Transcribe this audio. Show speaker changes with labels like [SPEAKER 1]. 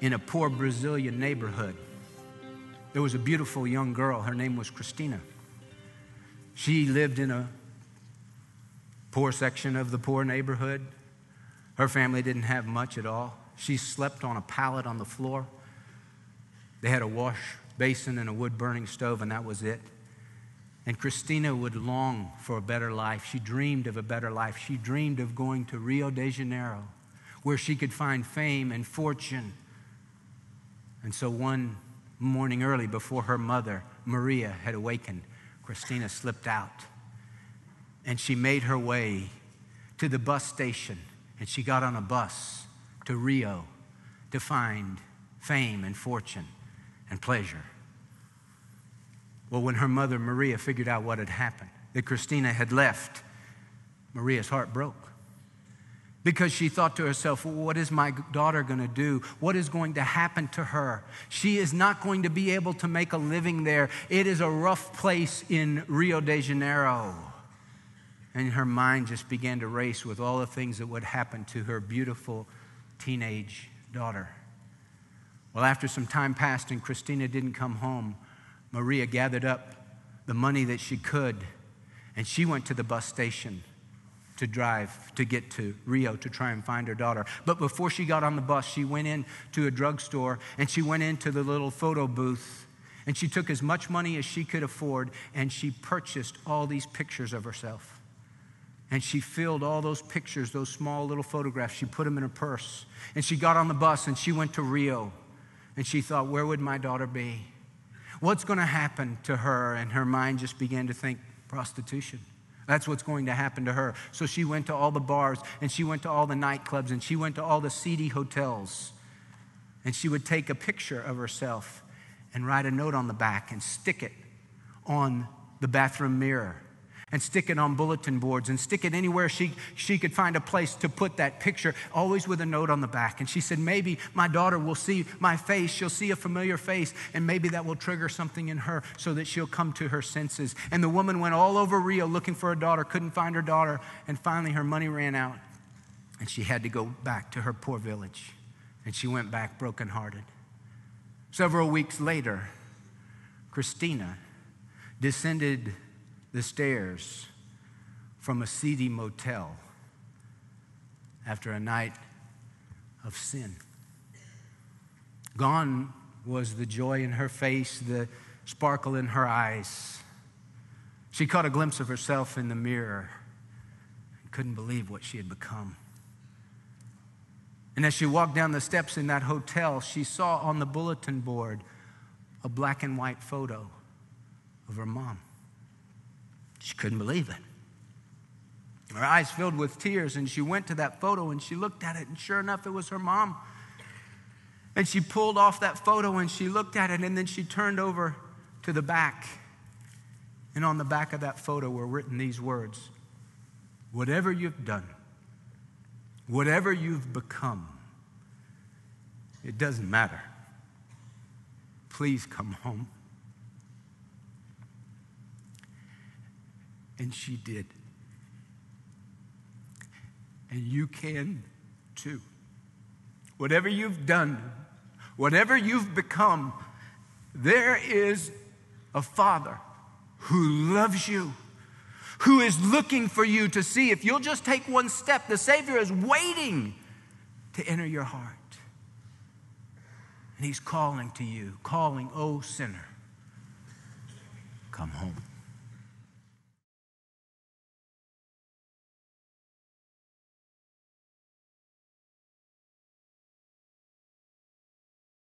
[SPEAKER 1] in a poor Brazilian neighborhood. There was a beautiful young girl. Her name was Christina. She lived in a poor section of the poor neighborhood. Her family didn't have much at all. She slept on a pallet on the floor. They had a wash basin and a wood-burning stove, and that was it. And Christina would long for a better life. She dreamed of a better life. She dreamed of going to Rio de Janeiro, where she could find fame and fortune. And so one morning early, before her mother, Maria, had awakened, Christina slipped out. And she made her way to the bus station, and she got on a bus to Rio to find fame and fortune and pleasure. Well, when her mother, Maria, figured out what had happened, that Christina had left, Maria's heart broke. Because she thought to herself, well, what is my daughter going to do? What is going to happen to her? She is not going to be able to make a living there. It is a rough place in Rio de Janeiro. And her mind just began to race with all the things that would happen to her beautiful teenage daughter. Well, after some time passed and Christina didn't come home, Maria gathered up the money that she could, and she went to the bus station to drive to get to Rio to try and find her daughter. But before she got on the bus, she went into a drugstore, and she went into the little photo booth, and she took as much money as she could afford, and she purchased all these pictures of herself. And she filled all those pictures, those small little photographs, she put them in her purse. And she got on the bus, and she went to Rio. And she thought, where would my daughter be? What's going to happen to her? And her mind just began to think, prostitution. That's what's going to happen to her. So she went to all the bars, and she went to all the nightclubs, and she went to all the seedy hotels. And she would take a picture of herself and write a note on the back and stick it on the bathroom mirror, and stick it on bulletin boards, and stick it anywhere she could find a place to put that picture, always with a note on the back. And she said, maybe my daughter will see my face, she'll see a familiar face, and maybe that will trigger something in her so that she'll come to her senses. And the woman went all over Rio looking for her daughter, couldn't find her daughter, and finally her money ran out, and she had to go back to her poor village. And she went back brokenhearted. Several weeks later, Christina descended the stairs from a seedy motel after a night of sin. Gone was the joy in her face, the sparkle in her eyes. She caught a glimpse of herself in the mirror and couldn't believe what she had become. And as she walked down the steps in that hotel, she saw on the bulletin board a black and white photo of her mom. She couldn't believe it. Her eyes filled with tears, and she went to that photo and she looked at it, and sure enough, it was her mom. And she pulled off that photo and she looked at it, and then she turned over to the back. And on the back of that photo were written these words: whatever you've done, whatever you've become, it doesn't matter. Please come home. And she did. And you can too. Whatever you've done, whatever you've become, there is a Father who loves you, who is looking for you to see if you'll just take one step. The Savior is waiting to enter your heart. And He's calling to you, calling, oh sinner, come home.